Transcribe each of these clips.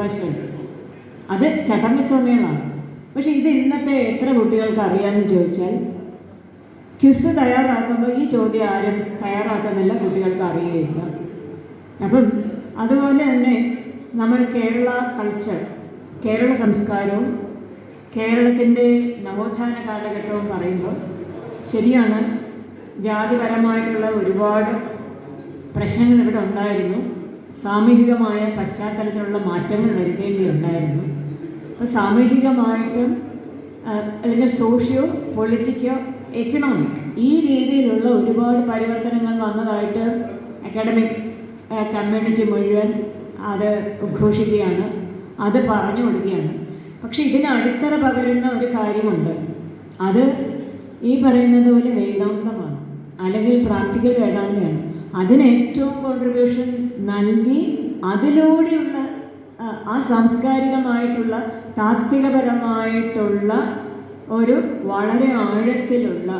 അവകാശമുണ്ട്. അത് ചട്ടമ്പിസ്വാമികളാണ്. പക്ഷെ ഇത് ഇന്നത്തെ എത്ര കുട്ടികൾക്ക് അറിയാമെന്ന് ചോദിച്ചാൽ, ക്വിസ് തയ്യാറാക്കുമ്പോൾ ഈ ചോദ്യം ആരും തയ്യാറാക്കുന്നില്ല, കുട്ടികൾക്ക് അറിയുകയില്ല. അപ്പം അതുപോലെ തന്നെ നമ്മൾ കേരള കൾച്ചർ, കേരള സംസ്കാരവും കേരളത്തിൻ്റെ നവോത്ഥാന കാലഘട്ടവും പറയുമ്പോൾ ശരിയാണ്, ജാതിപരമായിട്ടുള്ള ഒരുപാട് പ്രശ്നങ്ങൾ ഇവിടെ ഉണ്ടായിരുന്നു. സാമൂഹികമായ പശ്ചാത്തലത്തിലുള്ള മാറ്റങ്ങൾ വരുത്തേണ്ടിയുണ്ടായിരുന്നു. അപ്പോൾ സാമൂഹികമായിട്ടും അല്ലെങ്കിൽ സോഷ്യോ പൊളിറ്റിക്കോ എക്കണോമിക് ഈ രീതിയിലുള്ള ഒരുപാട് പരിവർത്തനങ്ങൾ വന്നതായിട്ട് അക്കാഡമിക് കമ്മ്യൂണിറ്റി മുഴുവൻ അത് ഉദ്ഘോഷിക്കുകയാണ്, അത് പറഞ്ഞു കൊടുക്കുകയാണ്. പക്ഷെ ഇതിന് അടിത്തറ പകരുന്ന ഒരു കാര്യമുണ്ട്. അത് ഈ പറയുന്നത് പോലെ വേദാന്തമാണ്, അല്ലെങ്കിൽ പ്രാക്ടിക്കൽ വേദാന്തമാണ്. അതിന് ഏറ്റവും കോൺട്രിബ്യൂഷൻ നൽകി അതിലൂടെയുള്ള ആ സാംസ്കാരികമായിട്ടുള്ള താത്വികപരമായിട്ടുള്ള ഒരു വളരെ ആഴത്തിലുള്ള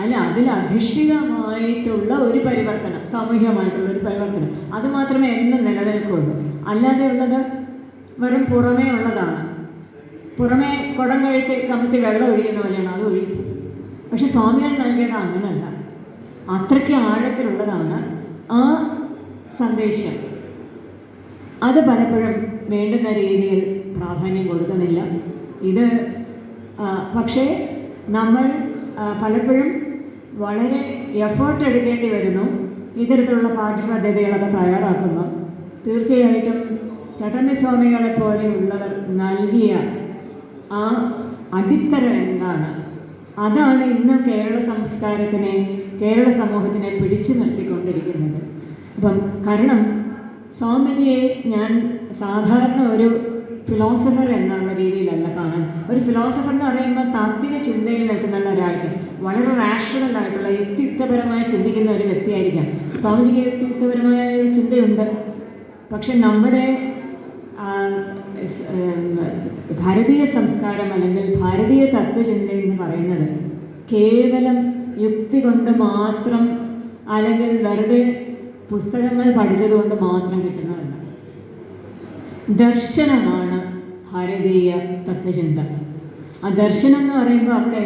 അതിലധിഷ്ഠിതമായിട്ടുള്ള ഒരു പരിവർത്തനം, സാമൂഹികമായിട്ടുള്ള ഒരു പരിവർത്തനം, അത് മാത്രമേ എന്നും നിലനിൽക്കുള്ളൂ. അല്ലാതെ ഉള്ളത് വെറും പുറമേ ഉള്ളതാണ്. പുറമേ കുടം കമത്തി വെള്ളം ഒഴിക്കുന്ന പോലെയാണ്, അത് ഒഴിക്കും. പക്ഷെ സ്വാമികൾ നൽകിയത് അങ്ങനല്ല, അത്രയ്ക്ക് ആഴത്തിലുള്ളതാണ് ആ സന്ദേശം. അത് പലപ്പോഴും വേണ്ടുന്ന രീതിയിൽ പ്രാധാന്യം കൊടുക്കുന്നില്ല. ഇത് പക്ഷേ നമ്മൾ പലപ്പോഴും വളരെ എഫേർട്ട് എടുക്കേണ്ടി വരുന്നു ഇത്തരത്തിലുള്ള പാഠ്യപദ്ധതികളൊക്കെ തയ്യാറാക്കുമ്പോൾ. തീർച്ചയായിട്ടും ചട്ടമ്പിസ്വാമികളെ പോലെയുള്ളവർ നൽകിയ ആ അടിത്തറ എന്താണ്, അതാണ് ഇന്ന് കേരള സംസ്കാരത്തിനെ, കേരള സമൂഹത്തിനെ പിടിച്ചു നിർത്തിക്കൊണ്ടിരിക്കുന്നത്. അപ്പം കാരണം സ്വാമിജിയെ ഞാൻ സാധാരണ ഒരു ഫിലോസഫർ എന്നുള്ള രീതിയിലല്ല കാണാൻ. ഒരു ഫിലോസഫർ എന്ന് പറയുമ്പോൾ താത്വിക ചിന്തയിൽ നിൽക്കുന്ന ഒരാൾക്ക്, വളരെ റാഷണലായിട്ടുള്ള യുക്തിയുക്തപരമായി ചിന്തിക്കുന്ന ഒരു വ്യക്തിയായിരിക്കാം. സ്വാമിജിക്ക് യുക്തിയുക്തപരമായ ഒരു ചിന്തയുണ്ട്. പക്ഷെ നമ്മുടെ ഭാരതീയ സംസ്കാരം അല്ലെങ്കിൽ ഭാരതീയ തത്വചിന്ത എന്ന് പറയുന്നത് കേവലം യുക്തി കൊണ്ട് മാത്രം അല്ലെങ്കിൽ വെറുതെ പുസ്തകങ്ങൾ പഠിച്ചതുകൊണ്ട് മാത്രം കിട്ടുന്നതല്ല. ദർശനമാണ് ഭാരതീയ തത്വചിന്ത. ആ ദർശനം എന്ന് പറയുമ്പോൾ അവിടെ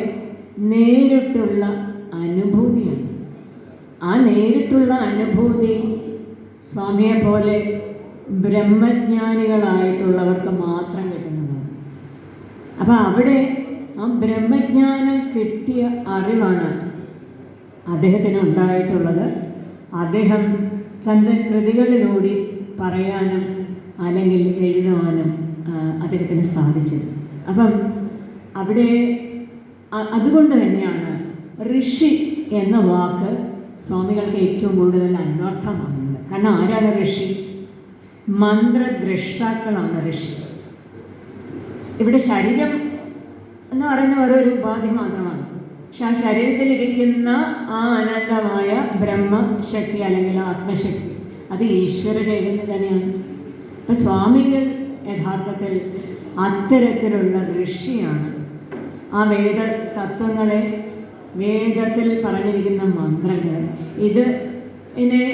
നേരിട്ടുള്ള അനുഭൂതിയാണ്. ആ നേരിട്ടുള്ള അനുഭൂതി സ്വാമിയെ പോലെ ബ്രഹ്മജ്ഞാനികളായിട്ടുള്ളവർക്ക് മാത്രം കിട്ടുന്നതാണ്. അപ്പം അവിടെ ആ ബ്രഹ്മജ്ഞാനം കിട്ടിയ അറിവാണ് അദ്ദേഹത്തിന് ഉണ്ടായിട്ടുള്ളത്. അദ്ദേഹം തൻ്റെ കൃതികളിലൂടെ പറയാനും അല്ലെങ്കിൽ എഴുതുവാനും അദ്ദേഹത്തിന് സാധിച്ചത്. അപ്പം അവിടെ അതുകൊണ്ട് തന്നെയാണ് ഋഷി എന്ന വാക്ക് സ്വാമികൾക്ക് ഏറ്റവും കൂടുതൽ അന്വർത്ഥമാകുന്നത്. കാരണം ആരാണ് ഋഷി? മന്ത്രദ്രഷ്ടാക്കളാണ് ഋഷി. ഇവിടെ ശരീരം എന്ന് പറയുന്ന ഓരോരു ഉപാധി മാത്രമാണ്. പക്ഷെ ആ ശരീരത്തിലിരിക്കുന്ന ആ അനന്തമായ ബ്രഹ്മശക്തി അല്ലെങ്കിൽ ആത്മശക്തി, അത് ഈശ്വര ചൈതന്യം തന്നെയാണ്. അപ്പം സ്വാമികൾ യഥാർത്ഥത്തിൽ അത്തരത്തിലുള്ള ഋഷിയാണ്. ആ വേദ തത്വങ്ങളെ, വേദത്തിൽ പറഞ്ഞിരിക്കുന്ന മന്ത്രങ്ങൾ, ഇതിനെ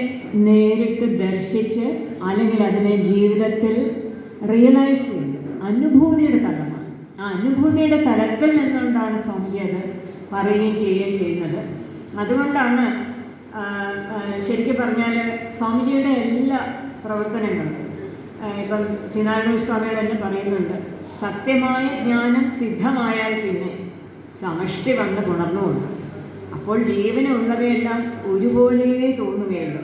നേരിട്ട് ദർശിച്ച് അല്ലെങ്കിൽ അതിനെ ജീവിതത്തിൽ റിയലൈസ് ചെയ്ത് അനുഭൂതിയുടെ തലമാണ്. ആ അനുഭൂതിയുടെ തലത്തിൽ നിന്നുകൊണ്ടാണ് സ്വാമിജി അത് പറയുകയും ചെയ്യുകയും ചെയ്യുന്നത്. അതുകൊണ്ടാണ് ശരിക്കും പറഞ്ഞാൽ സ്വാമിജിയുടെ എല്ലാ പ്രവർത്തനങ്ങളും, ഇപ്പം ശ്രീനാരായണ സ്വാമികൾ തന്നെ പറയുന്നുണ്ട്, സത്യമായ ജ്ഞാനം സിദ്ധമായാൽ പിന്നെ സമഷ്ടി വന്ന് പുണർന്നുകൊണ്ട് അപ്പോൾ ജീവനുള്ളവയെല്ലാം ഒരുപോലെ തോന്നുകയുള്ളൂ.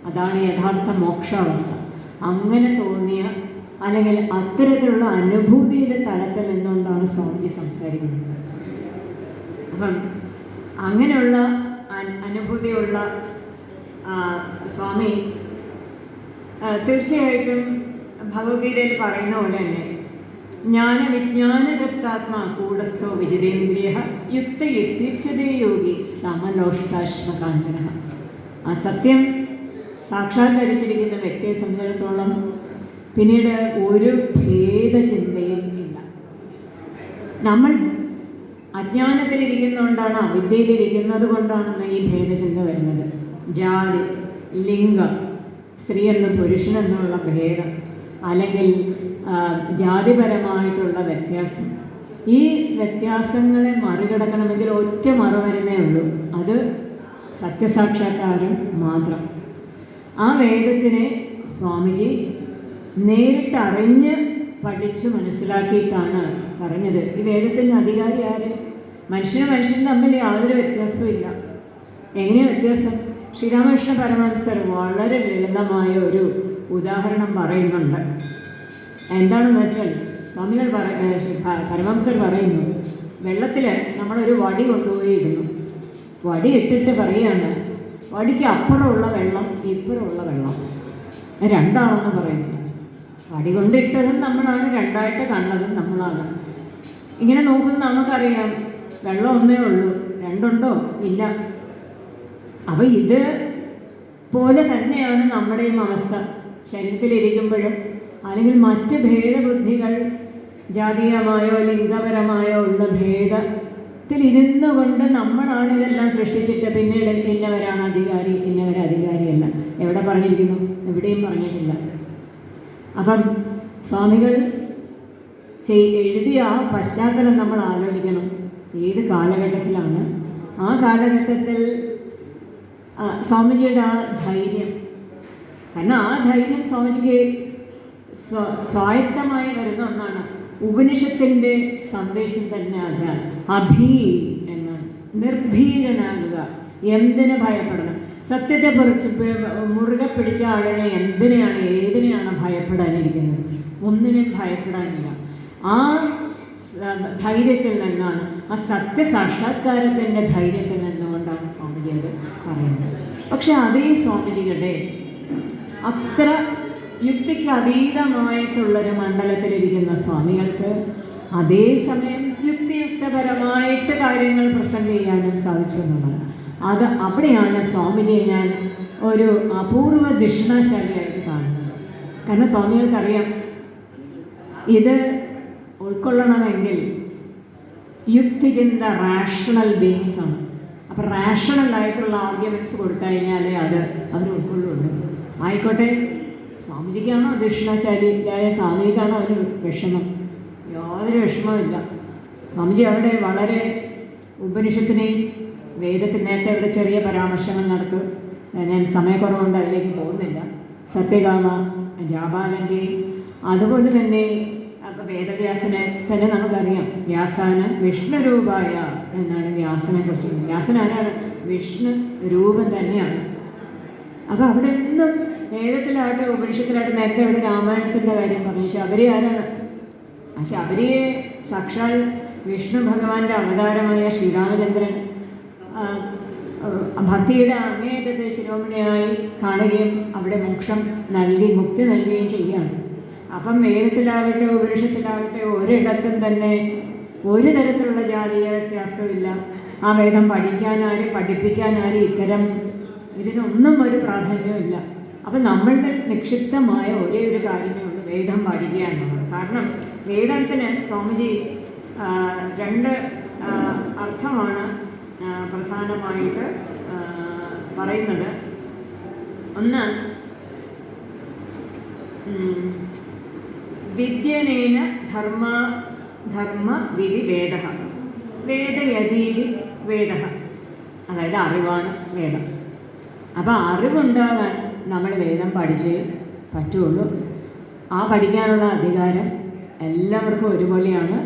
അതാണ് യഥാർത്ഥ മോക്ഷാവസ്ഥ. അങ്ങനെ തോന്നിയ അല്ലെങ്കിൽ അത്തരത്തിലുള്ള അനുഭൂതിയുടെ തലത്തിൽ നിന്നുകൊണ്ടാണ് സ്വാമിജി സംസാരിക്കുന്നത്. അപ്പം അങ്ങനെയുള്ള അനുഭൂതിയുള്ള സ്വാമി തീർച്ചയായിട്ടും ഭഗവത്ഗീതയിൽ പറയുന്ന പോലെ തന്നെ ജ്ഞാനവിജ്ഞാനതൃപ്താത്മാ കൂടസ്ഥോ വിജിതേന്ദ്രിയ യുക്തയുക്തിച്ഛതേ യോഗി സമലോഷ്ടാശ്മകാഞ്ചന. ആ സത്യം സാക്ഷാത്കരിച്ചിരിക്കുന്ന വ്യക്തിയെ സംബന്ധിച്ചിടത്തോളം പിന്നീട് ഒരു ഭേദചിന്തയും ഇല്ല. നമ്മൾ അജ്ഞാനത്തിലിരിക്കുന്നതുകൊണ്ടാണ്, അവിദ്യയിലിരിക്കുന്നത് കൊണ്ടാണ് ഈ ഭേദചിന്ത വരുന്നത്. ജാതി, ലിംഗം, സ്ത്രീ എന്നും പുരുഷനെന്നുള്ള ഭേദം, അല്ലെങ്കിൽ ജാതിപരമായിട്ടുള്ള വ്യത്യാസം, ഈ വ്യത്യാസങ്ങളെ മറികടക്കണമെങ്കിൽ ഒറ്റ മറുമരുന്നേ ഉള്ളൂ, അത് സത്യസാക്ഷാത്കാരം മാത്രം. ആ വേദത്തിനെ സ്വാമിജി നേരിട്ടറിഞ്ഞ് പഠിച്ച് മനസ്സിലാക്കിയിട്ടാണ് പറഞ്ഞത്. ഈ വേദത്തിൻ്റെ അധികാരി ആര്? മനുഷ്യനും തമ്മിൽ യാതൊരു വ്യത്യാസവും ഇല്ല. എങ്ങനെയാണ് വ്യത്യാസം? ശ്രീരാമകൃഷ്ണ പരമഹംസർ വളരെ ലളിതമായ ഒരു ഉദാഹരണം പറയുന്നുണ്ട്. എന്താണെന്ന് വെച്ചാൽ സ്വാമികൾ പരമഹംസർ പറയുന്നു, വെള്ളത്തിൽ നമ്മളൊരു വടി കൊണ്ടുപോയി ഇടുന്നു. വടി ഇട്ടിട്ട് പറയുകയാണ്, വടിക്ക് അപ്പുറമുള്ള വെള്ളം ഇപ്പുറമുള്ള വെള്ളം രണ്ടാണെന്ന് പറയുന്നു. വടി കൊണ്ടിട്ടതും നമ്മളാണ്, രണ്ടായിട്ട് കണ്ടതും നമ്മളാണ്. ഇങ്ങനെ നോക്കുന്ന നമുക്കറിയാം വെള്ളം ഒന്നേ ഉള്ളൂ, രണ്ടുണ്ടോ? ഇല്ല. അപ്പോൾ ഇത് പോലെ തന്നെയാണ് നമ്മുടെയും അവസ്ഥ. ശരീരത്തിലിരിക്കുമ്പോഴും അല്ലെങ്കിൽ മറ്റ് ഭേദബുദ്ധികൾ ജാതീയമായോ ലിംഗപരമായോ ഉള്ള ഭേദത്തിലിരുന്നു കൊണ്ട് നമ്മളാണ് ഇതെല്ലാം സൃഷ്ടിച്ചിട്ട് പിന്നീട് ഇന്നവരാണ് അധികാരി, ഇന്നവരെ അധികാരിയല്ല. എവിടെ പറഞ്ഞിരിക്കുന്നു? എവിടെയും പറഞ്ഞിട്ടില്ല. അപ്പം സ്വാമികൾ എഴുതിയ ആ പശ്ചാത്തലം നമ്മൾ ആലോചിക്കണം. ഏത് കാലഘട്ടത്തിലാണ്? ആ കാലഘട്ടത്തിൽ സ്വാമിജിയുടെ ആ ധൈര്യം, കാരണം ആ ധൈര്യം സ്വാമിജിക്ക് സ്വായത്തമായി വരുന്ന ഒന്നാണ്. ഉപനിഷത്തിൻ്റെ സന്ദേശം തന്നെ അതാണ്. അഭി എന്നാണ്, നിർഭീകനാകുക. എന്തിനെ ഭയപ്പെടണം? സത്യത്തെ കുറിച്ച് മുറുകെ പിടിച്ച ആളിനെ എന്തിനെയാണ് ഏതിനെയാണ് ഭയപ്പെടാനിരിക്കുന്നത്? ഒന്നിനും ഭയപ്പെടാനില്ല. ആ ധൈര്യത്തിൽ നിന്നാണ്, ആ സത്യസാക്ഷാത്കാരത്തിൻ്റെ ധൈര്യത്തിൽ നിന്നുകൊണ്ടാണ് സ്വാമിജി അത് പറയുന്നത്. പക്ഷെ അതേ സ്വാമിജിയുടെ അത്ര യുക്തിക്ക് അതീതമായിട്ടുള്ളൊരു മണ്ഡലത്തിലിരിക്കുന്ന സ്വാമികൾക്ക് അതേസമയം യുക്തിയുക്തപരമായിട്ട് കാര്യങ്ങൾ പ്രസന്റ് ചെയ്യാനും സാധിച്ചു എന്നുള്ളത്. അവിടെയാണ് സ്വാമിജിയെ ഞാൻ ഒരു അപൂർവ ദക്ഷിണാശാലിയായിട്ട് കാണുന്നത്. കാരണം സ്വാമികൾക്കറിയാം ഇത് ഉൾക്കൊള്ളണമെങ്കിൽ യുക്തിചിന്ത റാഷണൽ ബീങ്സ് ആണ്. അപ്പോൾ റാഷണലായിട്ടുള്ള ആർഗ്യുമെൻറ്റ്സ് കൊടുത്തു കഴിഞ്ഞാൽ അത് അവർ ഉൾക്കൊള്ളുള്ളൂ. ആയിക്കോട്ടെ, സ്വാമിജിക്കാണോ ദക്ഷിണാശാലിയായ സ്വാമിജിക്കാണോ അതിന് വിഷമം? യാതൊരു വിഷമവുമില്ല. സ്വാമിജി അവിടെ വളരെ ഉപനിഷത്തിനെയും വേദത്തിന് നേരത്തെ ഇവിടെ ചെറിയ പരാമർശങ്ങൾ നടത്തും. ഞാൻ സമയക്കുറവുകൊണ്ട് അതിലേക്ക് പോകുന്നില്ല. സത്യകാമ ജാബാലൻ്റെയും അതുപോലെ തന്നെ അപ്പോൾ വേദവ്യാസനെ തന്നെ നമുക്കറിയാം. വ്യാസാന വിഷ്ണുരൂപായ എന്നാണ് വ്യാസനെ കുറിച്ച്. വ്യാസൻ ആരാണ്? വിഷ്ണു രൂപം തന്നെയാണ്. അപ്പോൾ അവിടെ നിന്നും വേദത്തിലായിട്ട് ഉപനിഷത്തിലായിട്ട് നേരത്തെ ഇവിടെ രാമായണത്തിൻ്റെ കാര്യം പറഞ്ഞു. ശബരി ആരാണ്? ആ ശബരിയെ സാക്ഷാൽ വിഷ്ണു ഭഗവാന്റെ അവതാരമായ ശ്രീരാമചന്ദ്രൻ ഭക്തിയുടെ അങ്ങേയറ്റത്തെ ശിരോമണിയായി കാണുകയും അവിടെ മോക്ഷം നൽകി മുക്തി നൽകുകയും ചെയ്യുകയാണ്. അപ്പം വേദത്തിലാകട്ടെ ഉപനിഷത്തിലാകട്ടെ ഒരിടത്തും തന്നെ ഒരു തരത്തിലുള്ള ജാതീയ വ്യത്യാസമില്ല. ആ വേദം പഠിക്കാനാര് പഠിപ്പിക്കാനാര് ഇത്തരം ഇതിനൊന്നും ഒരു പ്രാധാന്യമില്ല. അപ്പം നമ്മളുടെ നിക്ഷിപ്തമായ ഒരേ ഒരു കാര്യമേ ഉള്ളൂ, വേദം പഠിക്കുക എന്നുള്ളത്. കാരണം വേദത്തിന് സ്വാമിജി രണ്ട് അർത്ഥമാണ് പ്രധാനമായിട്ട് പറയുന്നത്. ഒന്ന്, വിദ്യനേന ധർമ്മ വിധി വേദ, വേദയതീതി വേദ, അതായത് അറിവാണ് വേദം. അപ്പോൾ അറിവുണ്ടാകാൻ നമ്മൾ വേദം പഠിച്ചേ പറ്റുള്ളൂ. ആ പഠിക്കാനുള്ള അധികാരം എല്ലാവർക്കും ഒരുപോലെയാണ്.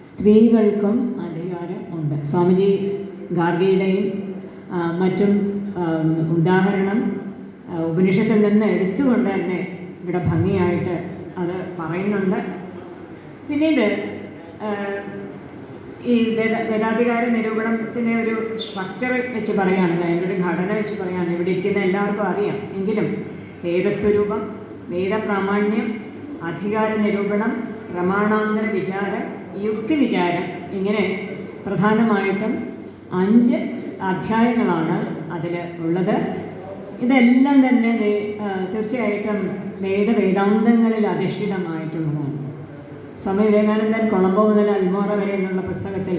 സ്ത്രീകൾക്കും അധികാരം ഉണ്ട്. സ്വാമിജി ഗാർഗിയുടെയും മറ്റും ഉദാഹരണം ഉപനിഷത്തിൽ നിന്ന് എടുത്തുകൊണ്ട് തന്നെ ഇവിടെ ഭംഗിയായിട്ട് അത് പറയുന്നുണ്ട്. പിന്നീട് ഈ വേദാധികാര നിരൂപണത്തിനെ ഒരു സ്ട്രക്ചർ വെച്ച് പറയുകയാണെങ്കിൽ, അതിൻ്റെ ഒരു ഘടന വെച്ച് പറയുകയാണെങ്കിൽ ഇവിടെ ഇരിക്കുന്ന എല്ലാവർക്കും അറിയാം. എങ്കിലും വേദസ്വരൂപം, വേദപ്രാമാണ്യം, അധികാര നിരൂപണം, പ്രമാണാന്തര വിചാരം, യുക്തിവിചാരം, ഇങ്ങനെ പ്രധാനമായിട്ടും 5 അധ്യായങ്ങളാണ് അതിൽ ഉള്ളത്. ഇതെല്ലാം തന്നെ തീർച്ചയായിട്ടും വേദാന്തങ്ങളിൽ അധിഷ്ഠിതമായിട്ടുള്ളതാണ്. സ്വാമി വിവേകാനന്ദൻ കൊളംബോ മുതൽ അൽമോറ വരെ എന്നുള്ള പുസ്തകത്തിൽ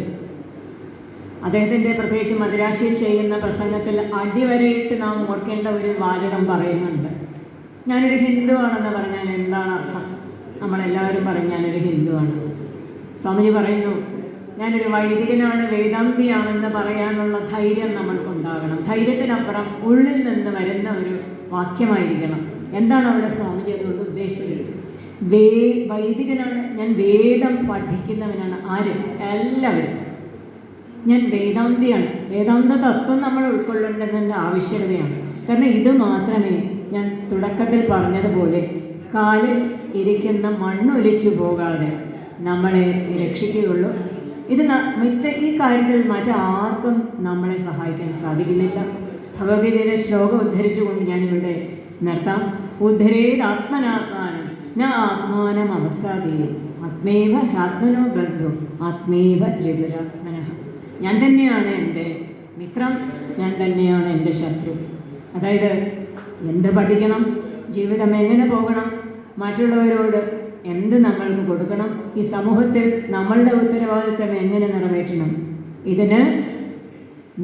അദ്ദേഹത്തിൻ്റെ പ്രത്യേകിച്ച് മദിരാശിയിൽ ചെയ്യുന്ന പ്രസംഗത്തിൽ അടിവരയിട്ട് നാം ഓർക്കേണ്ട ഒരു വാചകം പറയുന്നുണ്ട്. ഞാനൊരു ഹിന്ദുവാണെന്ന് പറഞ്ഞാൽ എന്താണ് അർത്ഥം? നമ്മളെല്ലാവരും പറയും ഞാനൊരു ഹിന്ദുവാണ്. സ്വാമിജി പറയുന്നു ഞാനൊരു വൈദികനാണ്, വേദാന്തിയാണെന്ന് പറയാനുള്ള ധൈര്യം നമ്മൾക്കുണ്ടാകണം. ധൈര്യത്തിനപ്പുറം ഉള്ളിൽ നിന്ന് വരുന്ന ഒരു വാക്യമായിരിക്കണം. എന്താണ് അവിടെ സ്വാമിജി അതുകൊണ്ട് ഉദ്ദേശിച്ചത്? വൈദികനാണ്, ഞാൻ വേദം പഠിക്കുന്നവനാണ്. ആരും? എല്ലാവരും. ഞാൻ വേദാന്തിയാണ്. വേദാന്ത തത്വം നമ്മൾ ഉൾക്കൊള്ളേണ്ടതിൻ്റെ ആവശ്യകതയാണ്. കാരണം ഇത് മാത്രമേ ഞാൻ തുടക്കത്തിൽ പറഞ്ഞതുപോലെ കാലിൽ ഇരിക്കുന്ന മണ്ണൊലിച്ചു പോകാതെ നമ്മളെ രക്ഷിക്കുകയുള്ളൂ. ഈ കാര്യത്തിൽ മറ്റാർക്കും നമ്മളെ സഹായിക്കാൻ സാധിക്കുന്നില്ല. ഭഗവത്ഗീതയിലെ ശ്ലോകം ഉദ്ധരിച്ചുകൊണ്ട് ഞാനിവിടെ നിർത്താം. ഉദ്ധരേത് ആത്മനാത്മാനം ന ആത്മാനം അവസാദിയെ ആത്മേവ ആത്മനോ ബന്ധു ആത്മേവ ജഗുരാത്മന. ഞാൻ തന്നെയാണ് എൻ്റെ മിത്രം, ഞാൻ തന്നെയാണ് എൻ്റെ ശത്രു. അതായത് എന്ത് പഠിക്കണം, ജീവിതം എങ്ങനെ പോകണം, മറ്റുള്ളവരോട് എന്ത് നമ്മൾക്ക് കൊടുക്കണം, ഈ സമൂഹത്തിൽ നമ്മളുടെ ഉത്തരവാദിത്തം എങ്ങനെ നിറവേറ്റണം, ഇതിന്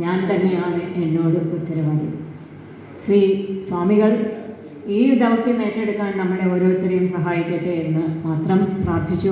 ഞാൻ തന്നെയാണ് എന്നോട് ഉത്തരവാദി. ശ്രീ സ്വാമികൾ ഈ ദൗത്യം ഏറ്റെടുക്കാൻ നമ്മളെ ഓരോരുത്തരെയും സഹായിക്കട്ടെ എന്ന് മാത്രം പ്രാർത്ഥിച്ചു.